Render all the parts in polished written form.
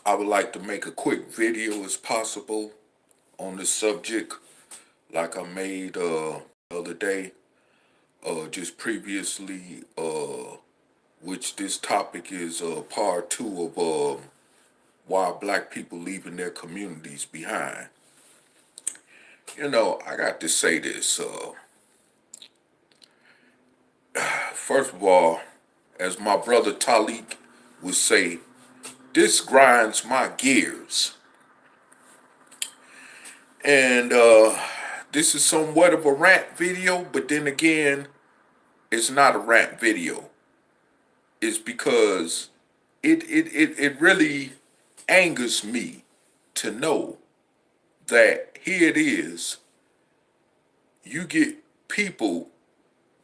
I would like to make a quick video as possible on this subject, like I made the other day, just previously, which this topic is part two of why black people leaving their communities behind. I got to say this. First of all, as my brother Talik would say, this grinds my gears. And this is somewhat of a rant video, but then again, it's not a rant video. It's because it really angers me to know that here it is, you get people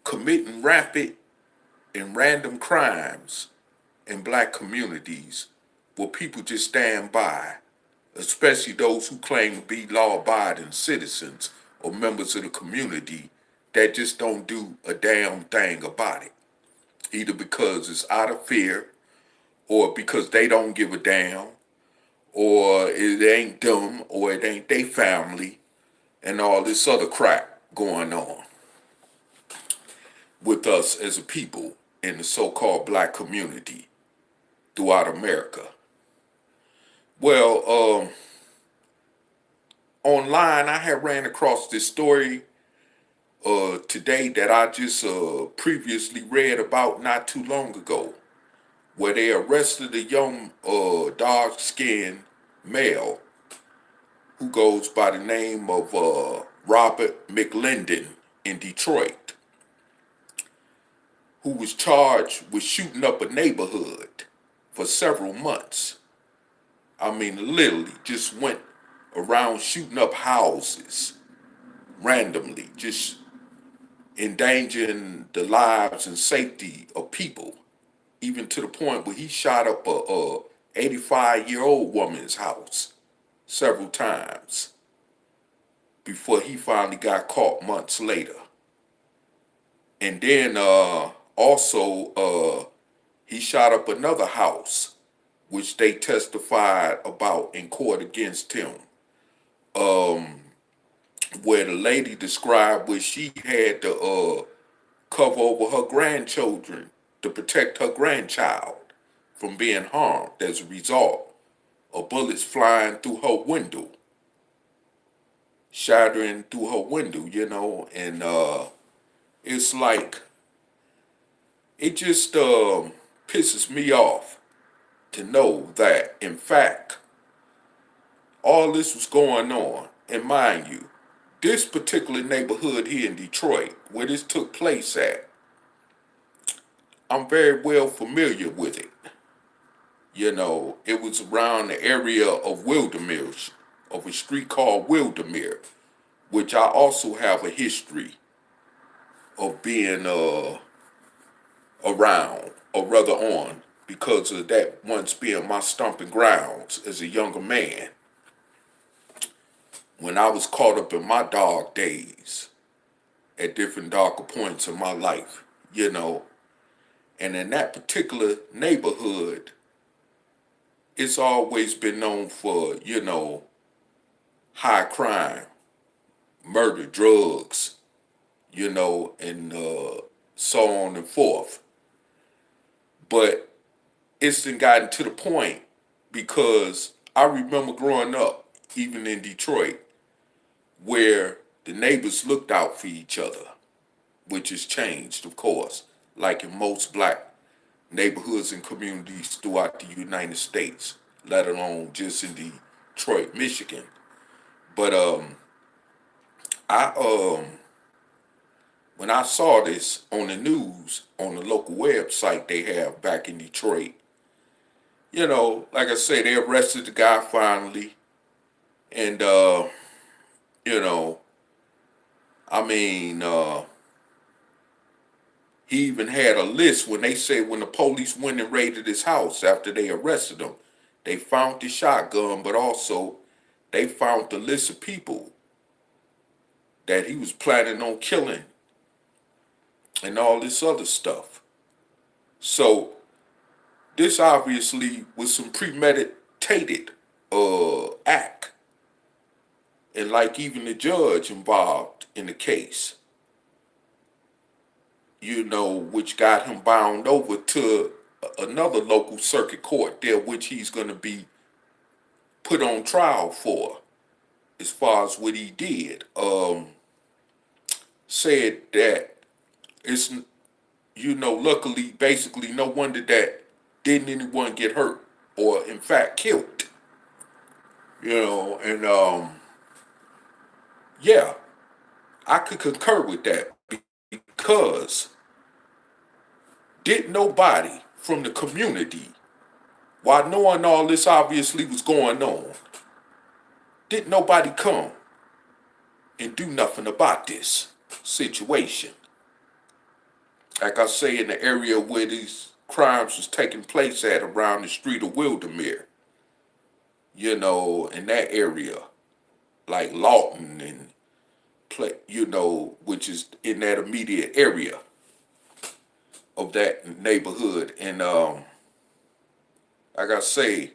committing rapid and random crimes in black communities where people just stand by, especially those who claim to be law-abiding citizens or members of the community that just don't do a damn thing about it. Either because it's out of fear, or because they don't give a damn, or it ain't them, or it ain't their family, and all this other crap going on with us as a people in the so-called black community throughout America. Well, online I had ran across this story today that I just previously read about not too long ago, where they arrested a young dark-skinned male who goes by the name of Robert McLendon in Detroit, who was charged with shooting up a neighborhood for several months. I mean, literally just went around shooting up houses randomly, just endangering the lives and safety of people, even to the point where he shot up a 85-year-old woman's house several times before he finally got caught months later. And then also he shot up another house, which they testified about in court against him, where the lady described where she had to cover over her grandchildren to protect her grandchild from being harmed as a result of bullets flying through her window, shattering through her window, and it's like, it just pisses me off to know that, in fact, all this was going on. And mind you, this particular neighborhood here in Detroit, where this took place at, I'm very well familiar with it. It was around the area of Wildermere, of a street called Wildermere, which I also have a history of being around, or rather on, because of that once being my stomping grounds as a younger man, when I was caught up in my dark days at different darker points in my life, And in that particular neighborhood, it's always been known for, high crime, murder, drugs, and so on and forth. But it's then gotten to the point, because I remember growing up, even in Detroit, where the neighbors looked out for each other, which has changed, of course, like in most black neighborhoods and communities throughout the United States, let alone just in Detroit, Michigan. But I when I saw this on the news, on the local website they have back in Detroit, like I say, they arrested the guy finally, and you know, I mean, he even had a list when they say when the police went and raided his house after they arrested him. They found the shotgun, but also they found the list of people that he was planning on killing and all this other stuff. So this obviously was some premeditated premeditated act, and like even the judge involved in the case, which got him bound over to another local circuit court there, which he's going to be put on trial for, as far as what he did. Said that it's, luckily, basically, no wonder that didn't anyone get hurt or, in fact, killed. And yeah, I could concur with that because didn't nobody from the community, while knowing all this obviously was going on, didn't nobody come and do nothing about this situation. Like I say, in the area where these crimes was taking place at, around the street of Wildermere, in that area, like Lawton and which is in that immediate area of that neighborhood. And like I say,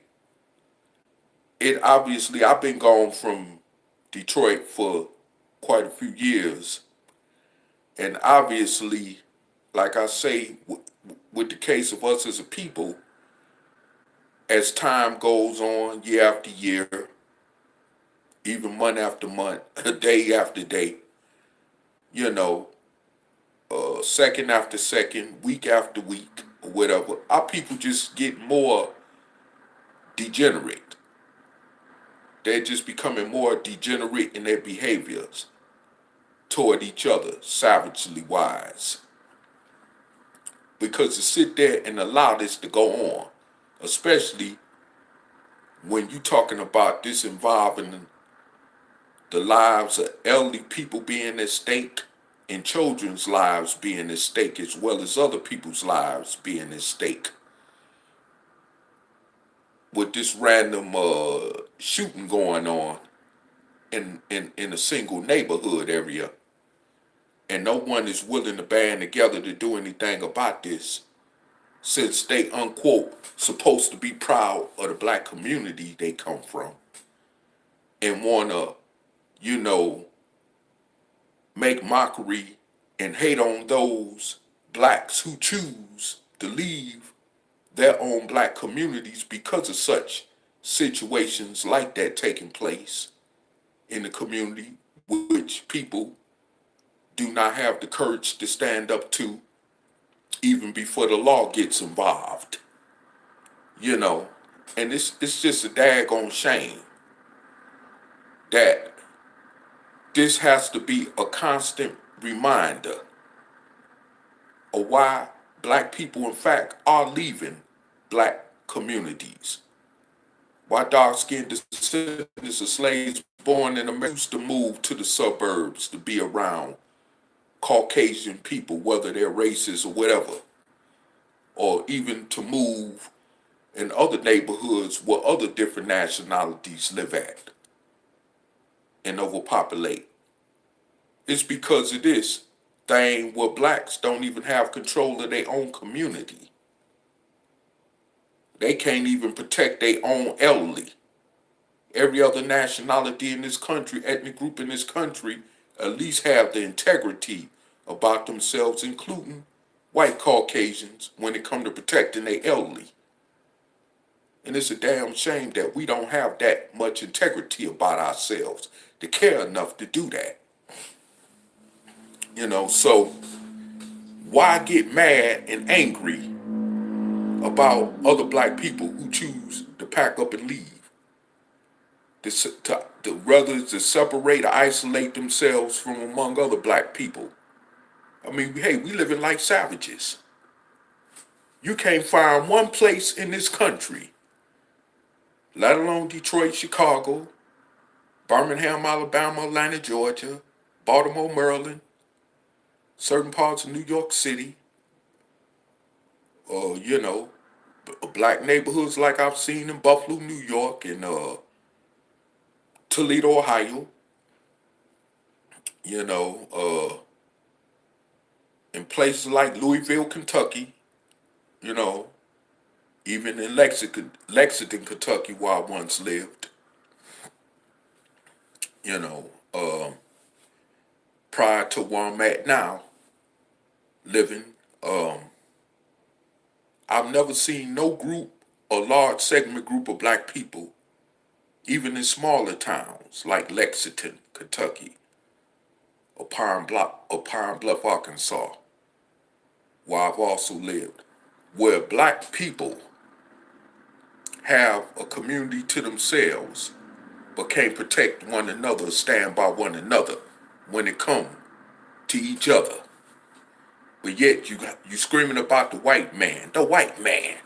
it obviously, I've been gone from Detroit for quite a few years, and obviously, like I say, with the case of us as a people, as time goes on, year after year, even month after month, day after day, you know, second after second, week after week, or whatever, our people just get more degenerate. They're just becoming more degenerate in their behaviors toward each other, savagely wise. Because to sit there and allow this to go on, especially when you're talking about this involving the lives of elderly people being at stake and children's lives being at stake, as well as other people's lives being at stake, with this random shooting going on in a single neighborhood area, and no one is willing to band together to do anything about this, since they, unquote, supposed to be proud of the black community they come from and want to, make mockery and hate on those blacks who choose to leave their own black communities because of such situations like that taking place in the community, which people do not have the courage to stand up to even before the law gets involved. And it's just a daggone shame that this has to be a constant reminder of why black people, in fact, are leaving black communities. Why dark-skinned descendants of slaves born in America used to move to the suburbs to be around Caucasian people, whether they're racist or whatever, or even to move in other neighborhoods where other different nationalities live at and overpopulate. It's because of this thing where blacks don't even have control of their own community. They can't even protect their own elderly. Every other nationality in this country, ethnic group in this country, at least have the integrity about themselves, including white Caucasians, when it comes to protecting their elderly. And it's a damn shame that we don't have that much integrity about ourselves to care enough to do that. So why get mad and angry about other black people who choose to pack up and leave? Rather to separate or isolate themselves from among other black people. I mean, hey, we living like savages. You can't find one place in this country, let alone Detroit, Chicago, Birmingham, Alabama, Atlanta, Georgia, Baltimore, Maryland, certain parts of New York City, black neighborhoods like I've seen in Buffalo, New York, and Toledo, Ohio, in places like Louisville, Kentucky, Even in Lexington, Kentucky, where I once lived, you know, prior to where I'm at now, living, um, I've never seen no group, a large segment group of black people, even in smaller towns like Lexington, Kentucky, or Pine Bluff, Arkansas, where I've also lived, where black people have a community to themselves, but can't protect one another, stand by one another when it comes to each other. But yet you screaming about the white man, the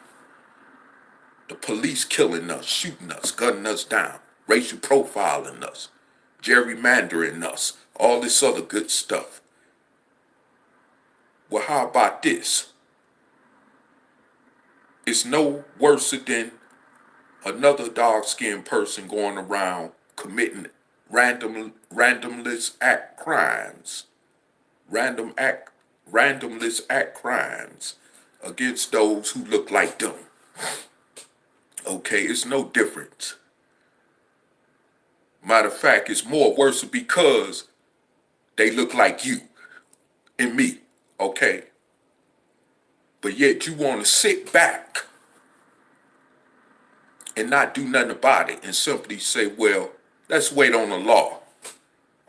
police killing us, shooting us, gunning us down, racial profiling us, gerrymandering us, all this other good stuff. Well, how about this? It's no worse than another dark-skinned person going around committing randomless act crimes, random act, randomless act crimes against those who look like them. Okay, it's no difference. Matter of fact, it's more worse because they look like you and me. Okay, but yet you want to sit back and not do nothing about it and simply say, well, let's wait on the law.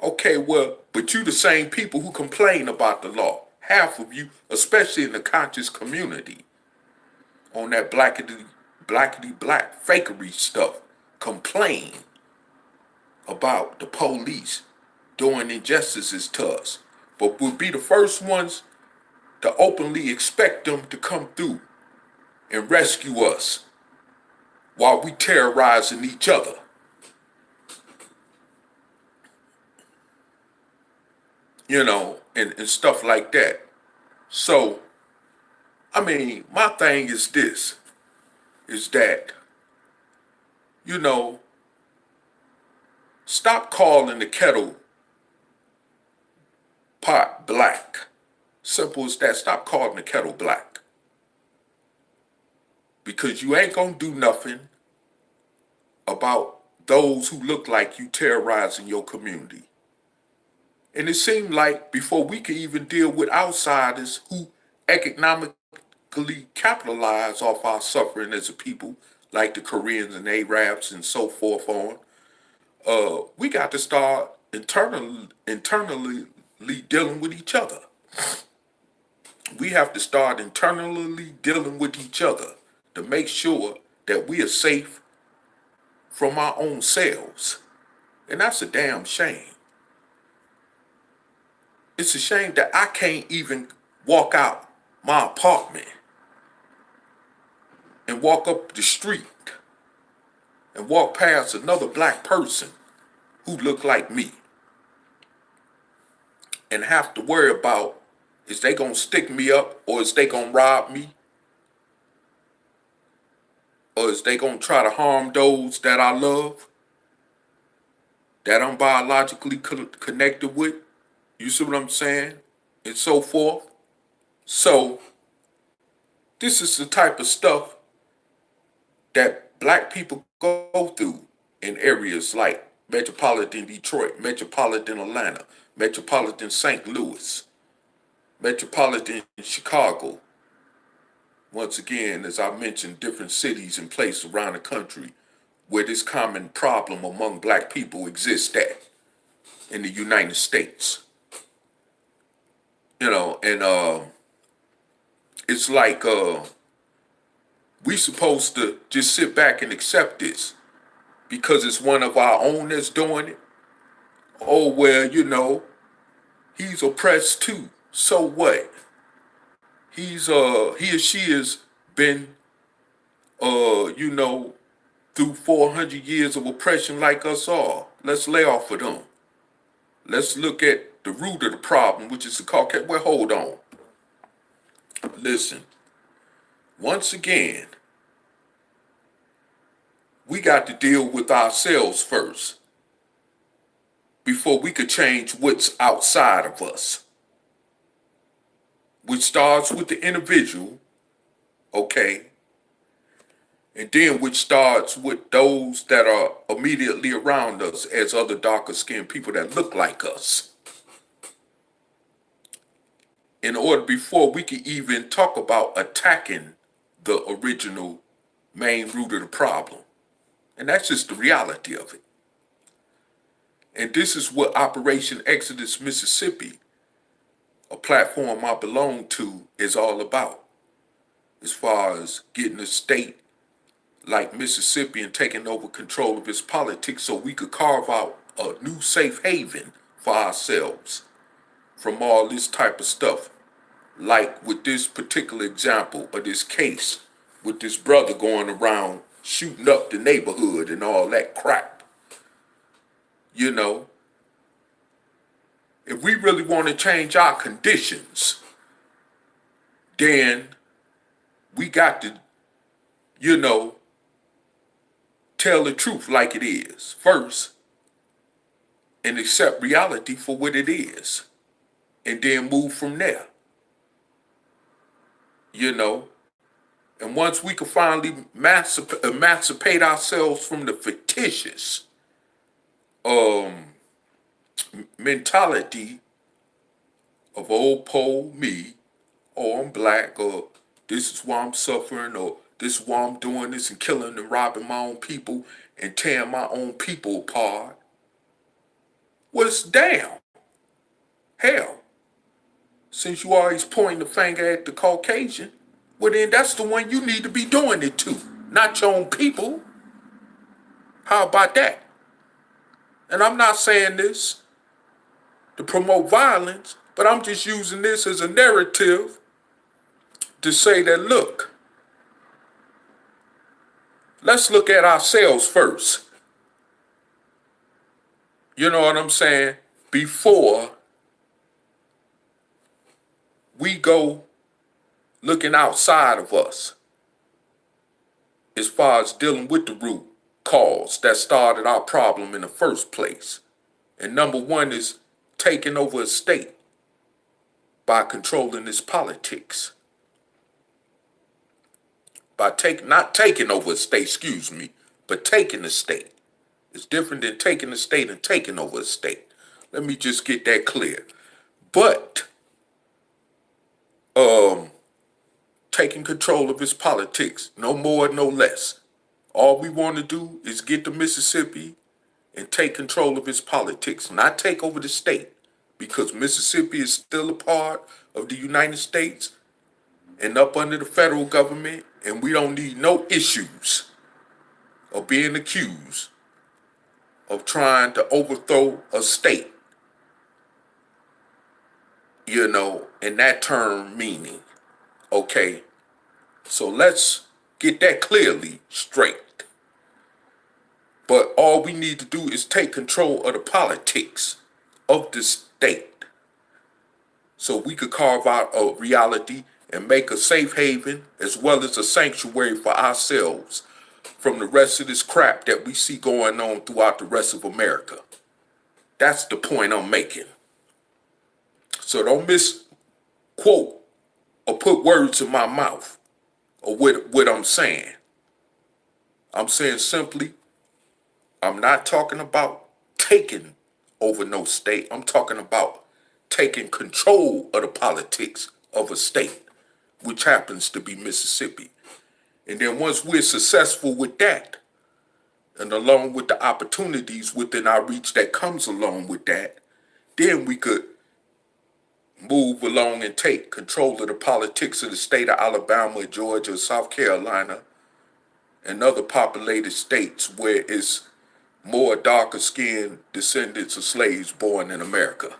Okay, well, but you the same people who complain about the law. Half of you, especially in the conscious community, on that blackety black fakery stuff, complain about the police doing injustices to us. But we'll be the first ones to openly expect them to come through and rescue us while we terrorizing each other. You know, and stuff like that. So, I mean, my thing is this, is that, you know, stop calling the kettle pot black. Simple as that. Stop calling the kettle black. Because you ain't gonna do nothing about those who look like you terrorizing your community. And it seemed like before we could even deal with outsiders who economically capitalize off our suffering as a people, like the Koreans and Arabs and so forth on, we got to start internally dealing with each other. We have to start internally dealing with each other to make sure that we are safe from our own selves. And that's a damn shame. It's a shame that I can't even walk out my apartment and walk up the street and walk past another black person who look like me and have to worry about, is they gonna stick me up, or is they gonna rob me, or is they gonna try to harm those that I love, that I'm biologically connected with? You see what I'm saying? And so forth. So this is the type of stuff that black people go through in areas like metropolitan Detroit, metropolitan Atlanta, metropolitan St. Louis, metropolitan Chicago. Once again, as I mentioned, different cities and places around the country where this common problem among black people exists at in the United States. You know, and it's like we supposed to just sit back and accept this because it's one of our own that's doing it. Oh, well, you know, he's oppressed too. So what? He or she has been you know, through 400 years of oppression like us all. Let's lay off of them. Let's look at the root of the problem, which is the Caucasian. Well, hold on. Listen. Once again, we got to deal with ourselves first before we could change what's outside of us, which starts with the individual, okay? And then which starts with those that are immediately around us as other darker skinned people that look like us. In order before we can even talk about attacking the original main root of the problem. And that's just the reality of it. And this is what Operation Exodus Mississippi, a platform I belong to, is all about. As far as getting a state like Mississippi and taking over control of its politics so we could carve out a new safe haven for ourselves from all this type of stuff. Like with this particular example of this case with this brother going around shooting up the neighborhood and all that crap. You know, if we really want to change our conditions, then we got to, you know, tell the truth like it is first and accept reality for what it is and then move from there. You know, and once we can finally emancipate ourselves from the fictitious mentality of old pole me, or I'm black, or this is why I'm suffering, or this is why I'm doing this and killing and robbing my own people and tearing my own people apart. Well, it's damn. Hell, since you always pointing the finger at the Caucasian, well then that's the one you need to be doing it to, not your own people. How about that? And I'm not saying this to promote violence, but I'm just using this as a narrative to say that, look, let's look at ourselves first. You know what I'm saying? Before we go looking outside of us as far as dealing with the root cause that started our problem in the first place. And number one is taking over a state by controlling its politics. By not taking over a state, excuse me, but taking a state. It's different than taking a state and taking over a state. Let me just get that clear. But taking control of its politics, no more, no less. All we want to do is get to Mississippi and take control of its politics, not take over the state, because Mississippi is still a part of the United States and up under the federal government, and we don't need no issues of being accused of trying to overthrow a state, you know, in that term meaning. Okay, so let's get that clearly straight. But all we need to do is take control of the politics of the state so we could carve out a reality and make a safe haven as well as a sanctuary for ourselves from the rest of this crap that we see going on throughout the rest of America. That's the point I'm making. So don't misquote or put words in my mouth or what I'm saying. I'm saying simply, I'm not talking about taking over no state. I'm talking about taking control of the politics of a state, which happens to be Mississippi. And then once we're successful with that, and along with the opportunities within our reach that comes along with that, then we could move along and take control of the politics of the state of Alabama, Georgia, South Carolina, and other populated states where it's more darker skinned descendants of slaves born in America.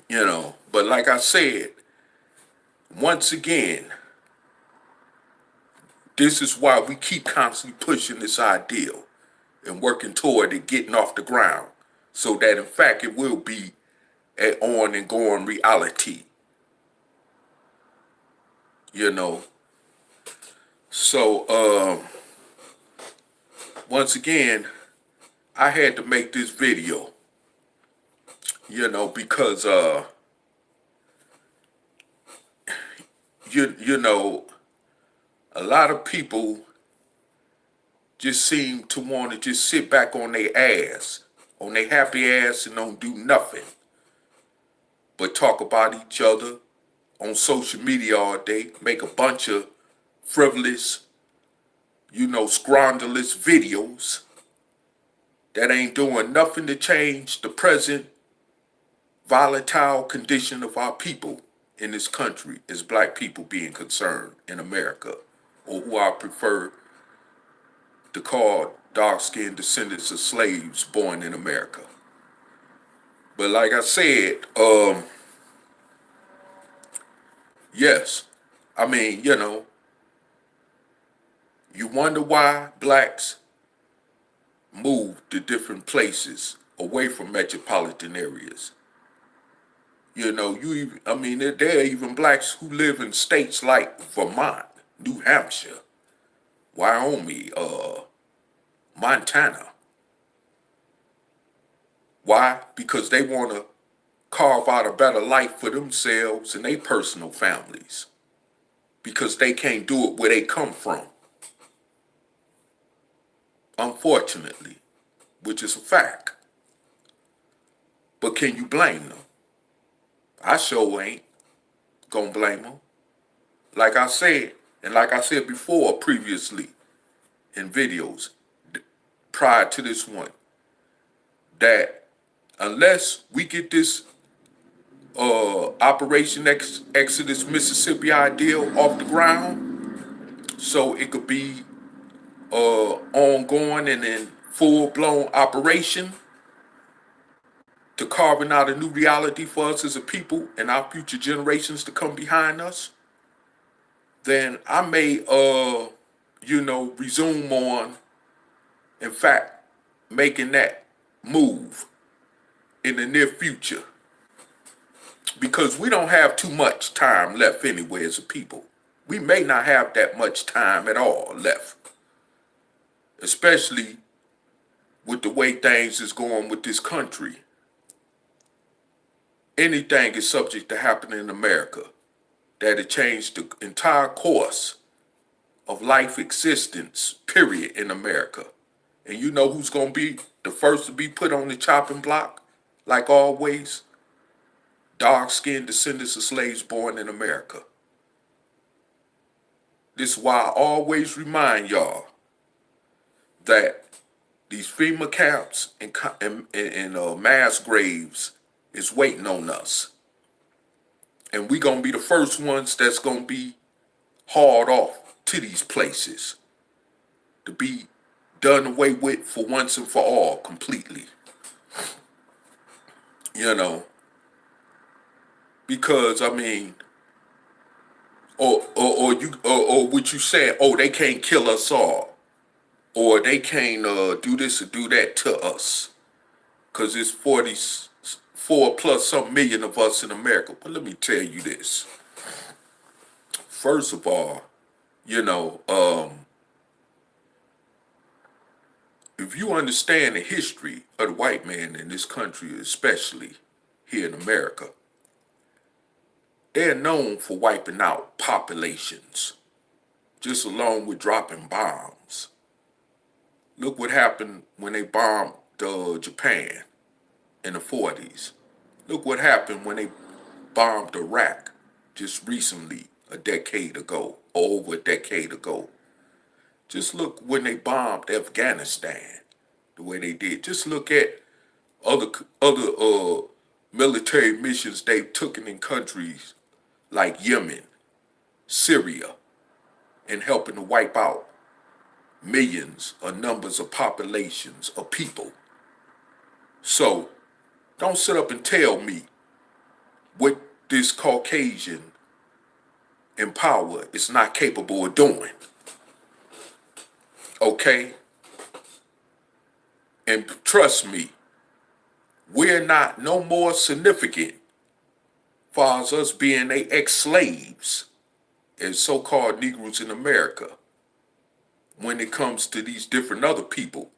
You know, but like I said, once again, this is why we keep constantly pushing this ideal and working toward it getting off the ground so that in fact it will be an on and going reality. You know, so once again, I had to make this video, you know, because you know, a lot of people just seem to want to just sit back on their ass, on their happy ass, and don't do nothing but talk about each other on social media all day, make a bunch of frivolous, scrandalous videos that ain't doing nothing to change the present volatile condition of our people in this country as black people being concerned in America, or who I prefer to call dark-skinned descendants of slaves born in America. But like I said, yes, I mean, you wonder why blacks move to different places away from metropolitan areas. There are even blacks who live in states like Vermont, New Hampshire, Wyoming, Montana. Why? Because they want to carve out a better life for themselves and their personal families. Because they can't do it where they come from. Unfortunately, which is a fact. But can you blame them? I sure ain't gonna blame them. Like I said, and like I said before previously in videos prior to this one, that unless we get this Operation Exodus Mississippi ideal off the ground, so it could be ongoing and in full-blown operation to carving out a new reality for us as a people and our future generations to come behind us, then I may, resume on, in fact, making that move in the near future. Because we don't have too much time left anyway as a people. We may not have that much time at all left. Especially with the way things is going with this country. Anything is subject to happening in America that'll change the entire course of life existence, period, in America. And you know who's going to be the first to be put on the chopping block, like always? Dark-skinned descendants of slaves born in America. This is why I always remind y'all that these FEMA camps and mass graves is waiting on us. And we going to be the first ones that's going to be hauled off to these places to be done away with for once and for all completely. Because or what you saying, they can't kill us all, or they can't do this or do that to us, because it's 44 plus some million of us in America. But let me tell you this. First of all, if you understand the history of the white man in this country, especially here in America, they're known for wiping out populations, just along with dropping bombs. Look what happened when they bombed Japan in the 40s. Look what happened when they bombed Iraq just recently, a decade ago, or over a decade ago. Just look when they bombed Afghanistan, the way they did. Just look at other military missions they've taken in countries like Yemen, Syria, and helping to wipe out millions or numbers of populations of people. So, don't sit up and tell me what this Caucasian in power is not capable of doing. Okay? And trust me, we're not no more significant far as us being they ex-slaves as so-called Negroes in America when it comes to these different other people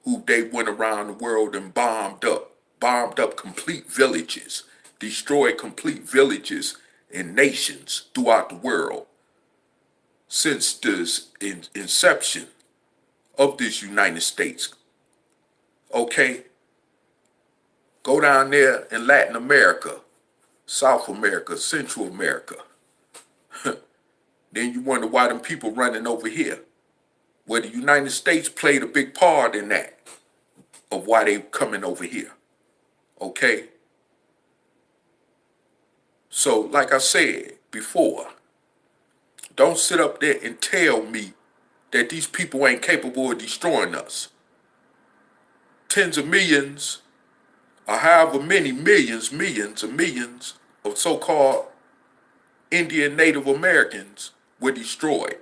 who they went around the world and bombed up complete villages, destroyed complete villages and nations throughout the world since the inception of this United States. Okay, go down there in Latin America, South America, Central America. Then you wonder why them people running over here. Well, the United States played a big part in that, of why they coming over here. Okay? So, like I said before, don't sit up there and tell me that these people ain't capable of destroying us. Tens of millions, or however many millions of so-called Indian Native Americans were destroyed.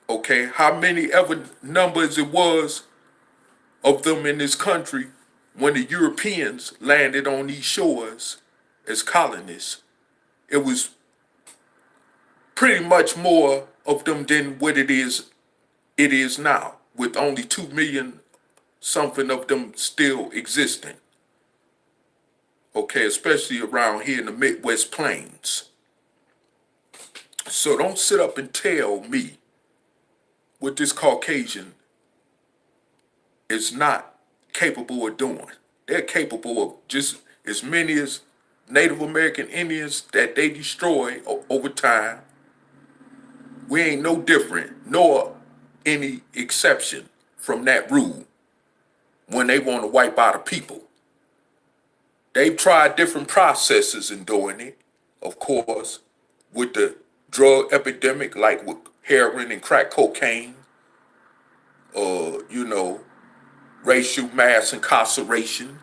Okay, how many ever numbers it was of them in this country when the Europeans landed on these shores as colonists, it was pretty much more of them than what it is now, with only 2 million something of them still existing. Okay, especially around here in the Midwest Plains. So don't sit up and tell me what this Caucasian is not capable of doing. They're capable of just as many as Native American Indians that they destroy over time. We ain't no different, nor any exception from that rule when they want to wipe out a people. They've tried different processes in doing it, of course, with the drug epidemic, like with heroin and crack cocaine, you know, racial mass incarceration.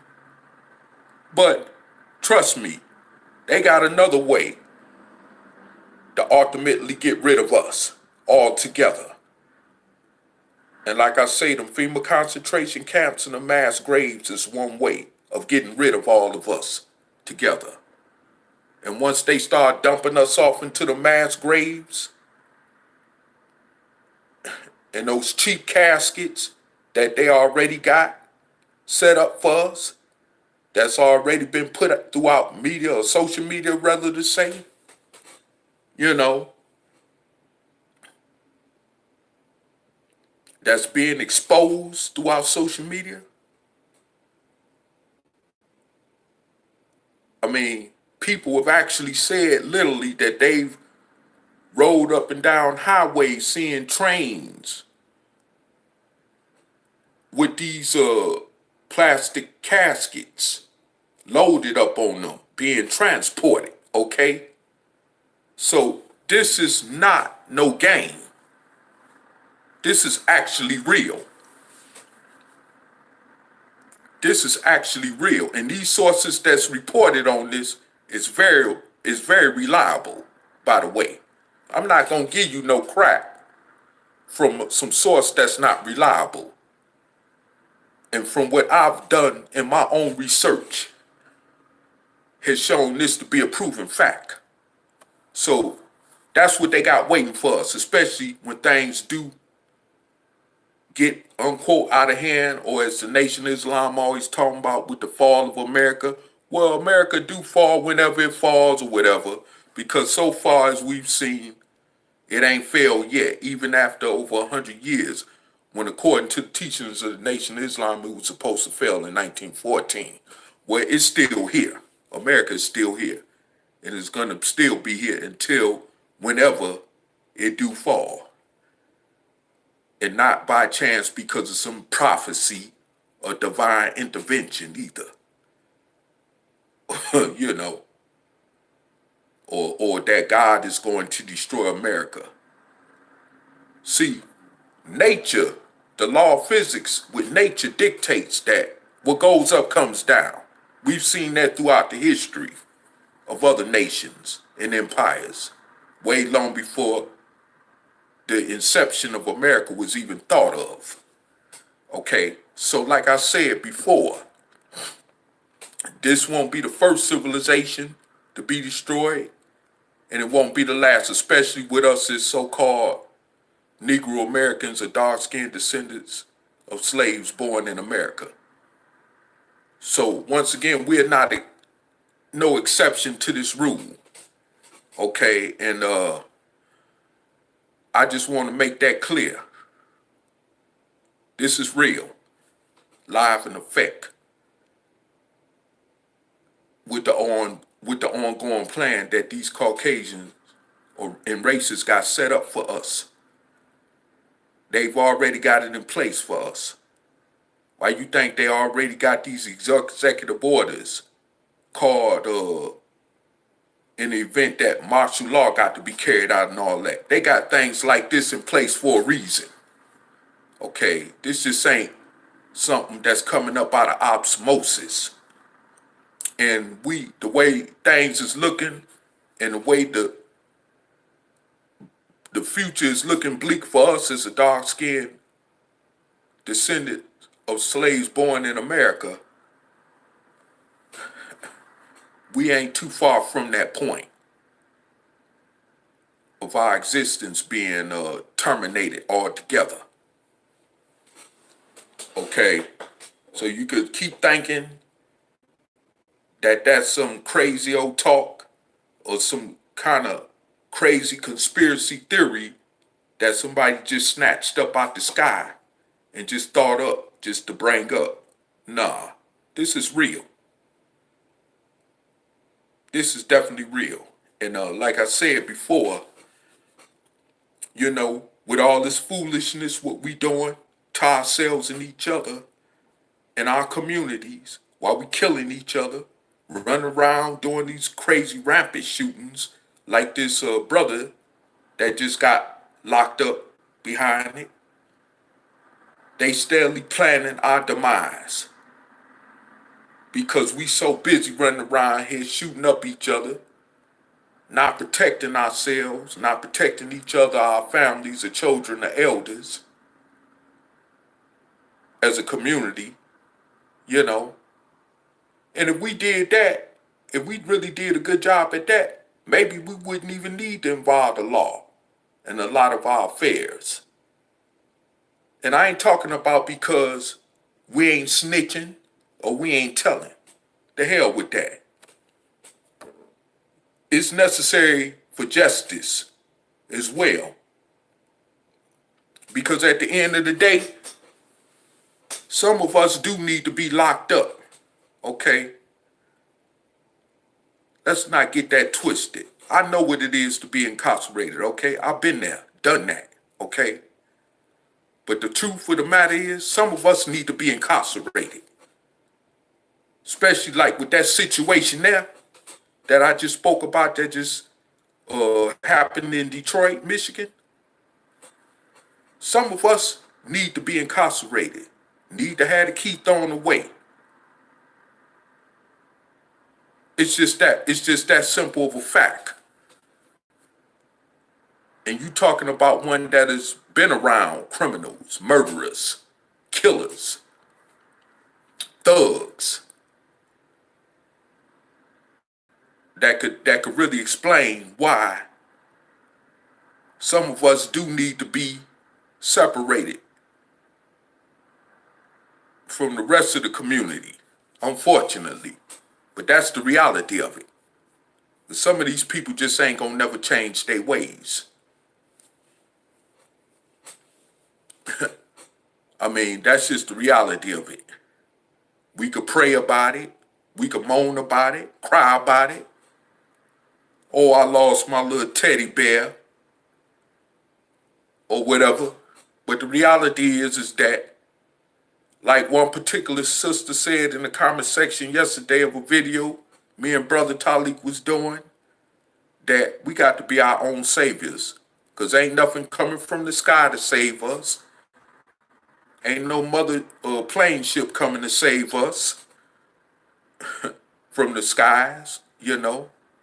But trust me, they got another way to ultimately get rid of us altogether. And like I say, them FEMA concentration camps and the mass graves is one way of getting rid of all of us together. And once they start dumping us off into the mass graves and those cheap caskets that they already got set up for us, that's already been put up throughout media or social media, rather to say, you know, that's being exposed throughout social media. I mean, people have actually said literally that they've rode up and down highways seeing trains with these plastic caskets loaded up on them being transported. Okay, so this is not no game. This is actually real. This is actually real, and these sources that's reported on this is very reliable. By the way, I'm not gonna give you no crap from some source that's not reliable. And from what I've done in my own research, has shown this to be a proven fact. So that's what they got waiting for us, especially when things do get unquote out of hand, or as the Nation of Islam always talking about with the fall of America. Well, America do fall whenever it falls or whatever, because so far as we've seen, it ain't failed yet, even after over 100 years, when according to the teachings of the Nation of Islam, it was supposed to fail in 1914. Well, it's still here. America is still here, and it's going to still be here until whenever it do fall. And not by chance because of some prophecy or divine intervention either. You know, or that God is going to destroy America. See, nature, the law of physics with nature dictates that what goes up comes down. We've seen that throughout the history of other nations and empires, way long before the inception of America was even thought of. Okay, so like I said before, this won't be the first civilization to be destroyed, and it won't be the last, especially with us as so-called Negro Americans or dark-skinned descendants of slaves born in America. So once again, we're not no exception to this rule. Okay, and I just want to make that clear. This is real, live in effect, with the ongoing plan that these Caucasians and racists got set up for us. They've already got it in place for us. Why you think they already got these executive orders called in the event that martial law got to be carried out and all that? They got things like this in place for a reason. Okay, this just ain't something that's coming up out of osmosis. And the way things is looking and the way the future is looking bleak for us as a dark-skinned descendant of slaves born in America, we ain't too far from that point of our existence being terminated altogether. Okay, so you could keep thinking that that's some crazy old talk or some kind of crazy conspiracy theory that somebody just snatched up out the sky and just thought up just to bring up. Nah, this is real. This is definitely real. And like I said before, with all this foolishness, what we doing to ourselves and each other in our communities, while we killing each other, running around doing these crazy rampant shootings, like this brother that just got locked up behind it. They steadily planning our demise because we so busy running around here shooting up each other, not protecting ourselves, not protecting each other, our families, the children, the elders, as a community, And if we did that, if we really did a good job at that, maybe we wouldn't even need to involve the law in a lot of our affairs. And I ain't talking about because we ain't snitching or we ain't telling. The hell with that. It's necessary for justice as well. Because at the end of the day, some of us do need to be locked up. Okay? Let's not get that twisted. I know what it is to be incarcerated, okay? I've been there, done that, okay? But the truth of the matter is, some of us need to be incarcerated. Especially like with that situation there that I just spoke about that just happened in Detroit, Michigan. Some of us need to be incarcerated, need to have the key thrown away. It's just that simple of a fact. And you talking about one that has been around criminals, murderers, killers, thugs, that could really explain why some of us do need to be separated from the rest of the community, unfortunately. But that's the reality of it. But some of these people just ain't gonna never change their ways. I mean, that's just the reality of it. We could pray about it. We could moan about it, cry about it. Oh, I lost my little teddy bear or whatever. But the reality is that, like one particular sister said in the comment section yesterday of a video me and Brother Talik was doing, that we got to be our own saviors. Because ain't nothing coming from the sky to save us. Ain't no mother plane ship coming to save us from the skies,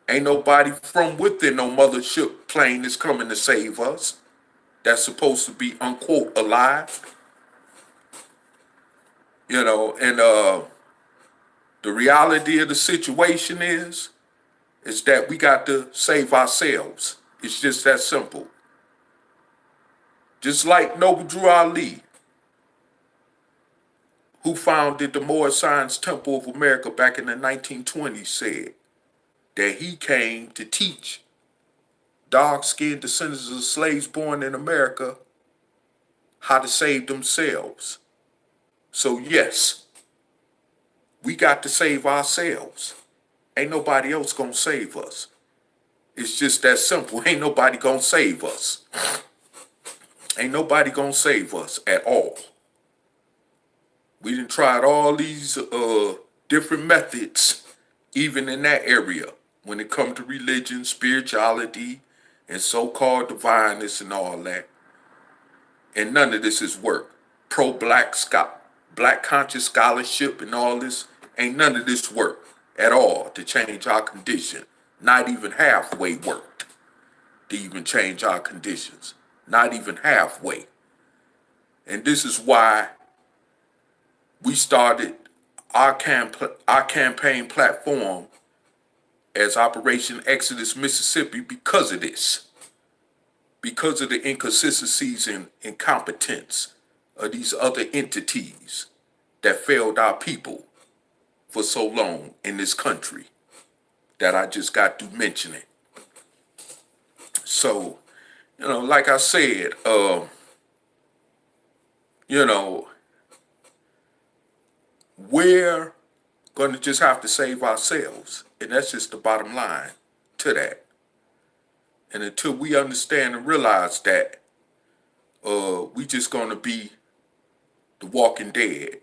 Ain't nobody from within no mothership plane is coming to save us. That's supposed to be, unquote, alive. And the reality of the situation is that we got to save ourselves. It's just that simple. Just like Noble Drew Ali, who founded the Moorish Science Temple of America back in the 1920s, said that he came to teach dark-skinned descendants of slaves born in America how to save themselves. So yes, we got to save ourselves. Ain't nobody else gonna save us. It's just that simple. Ain't nobody gonna save us. Ain't nobody gonna save us at all. We done tried all these different methods, even in that area, when it comes to religion, spirituality, and so-called divineness and all that. And none of this is work. Pro-black black conscious scholarship and all this, ain't none of this work at all to change our condition. Not even halfway worked to even change our conditions. Not even halfway. And this is why we started our campaign platform as Operation Exodus Mississippi because of this. Because of the inconsistencies and incompetence of these other entities that failed our people for so long in this country that I just got to mentioning. So, like I said, we're going to just have to save ourselves. And that's just the bottom line to that. And until we understand and realize that, we just going to be the Walking Dead,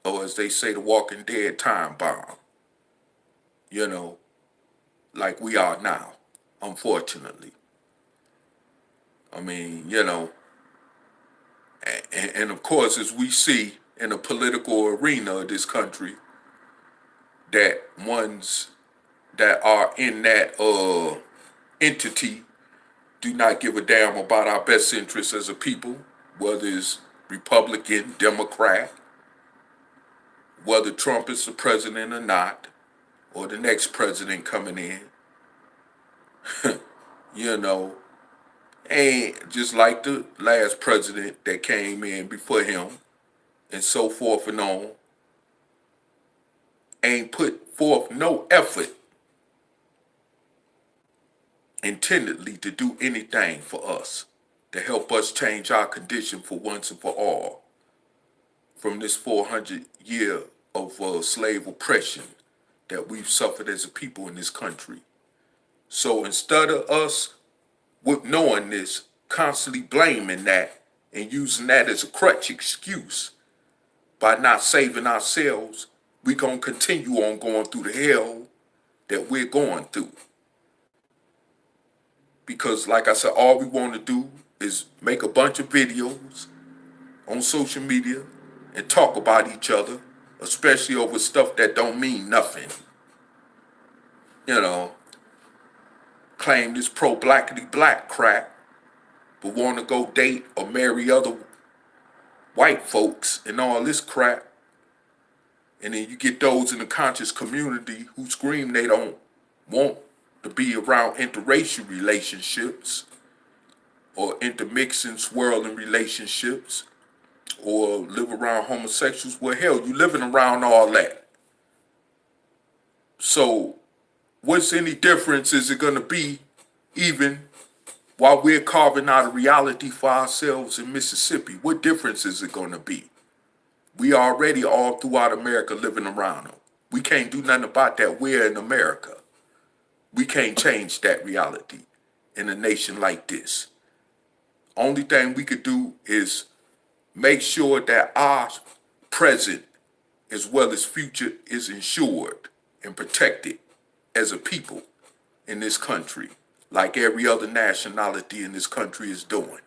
or as they say, the Walking Dead time bomb, like we are now, unfortunately. I mean, and of course, as we see in the political arena of this country, that ones that are in that entity do not give a damn about our best interests as a people, whether it's Republican, Democrat, whether Trump is the president or not, or the next president coming in. And just like the last president that came in before him, and so forth and on, ain't put forth no effort intendedly to do anything for us, to help us change our condition for once and for all, from this 400-year of slave oppression that we've suffered as a people in this country. So instead of us, with knowing this, constantly blaming that and using that as a crutch excuse by not saving ourselves, we're going to continue on going through the hell that we're going through. Because like I said, all we want to do is make a bunch of videos on social media and talk about each other, especially over stuff that don't mean nothing. Claim this pro-blackity black crap, but want to go date or marry other white folks and all this crap. And then you get those in the conscious community who scream they don't want to be around interracial relationships or intermixing, swirling relationships or live around homosexuals. Well, hell, you living around all that. So what's any difference is it going to be even while we're carving out a reality for ourselves in Mississippi? What difference is it going to be? We already all throughout America living around them. We can't do nothing about that. We're in America. We can't change that reality in a nation like this. Only thing we could do is make sure that our present as well as future is ensured and protected as a people in this country, like every other nationality in this country is doing.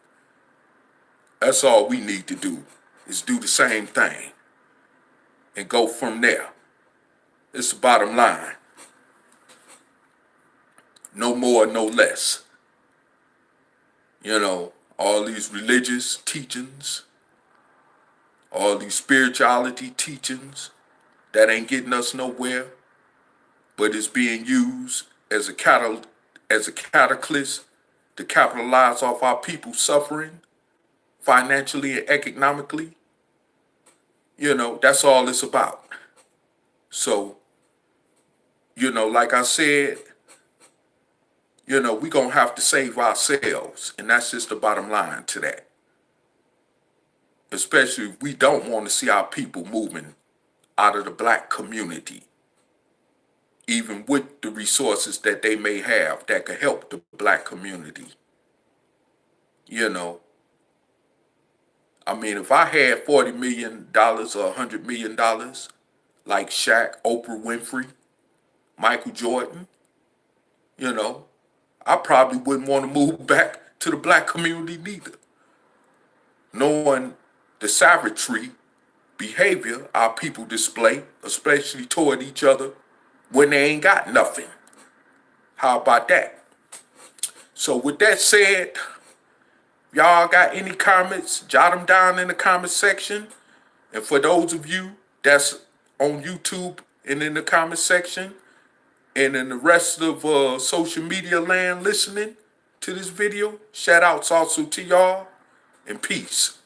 That's all we need to do, is do the same thing and go from there. It's the bottom line. No more, no less. All these religious teachings, all these spirituality teachings that ain't getting us nowhere, but it's being used as a catalyst to capitalize off our people suffering financially and economically. That's all it's about. So, like I said, we're going to have to save ourselves. And that's just the bottom line to that. Especially if we don't want to see our people moving out of the black community, even with the resources that they may have that could help the black community. I mean, if I had $40 million or $100 million, like Shaq, Oprah Winfrey, Michael Jordan, I probably wouldn't want to move back to the black community neither. Knowing the savagery behavior our people display, especially toward each other, when they ain't got nothing. How about that? So with that said, y'all got any comments, jot them down in the comment section. And for those of you that's on YouTube and in the comment section, and in the rest of social media land listening to this video, shout outs also to y'all, and peace.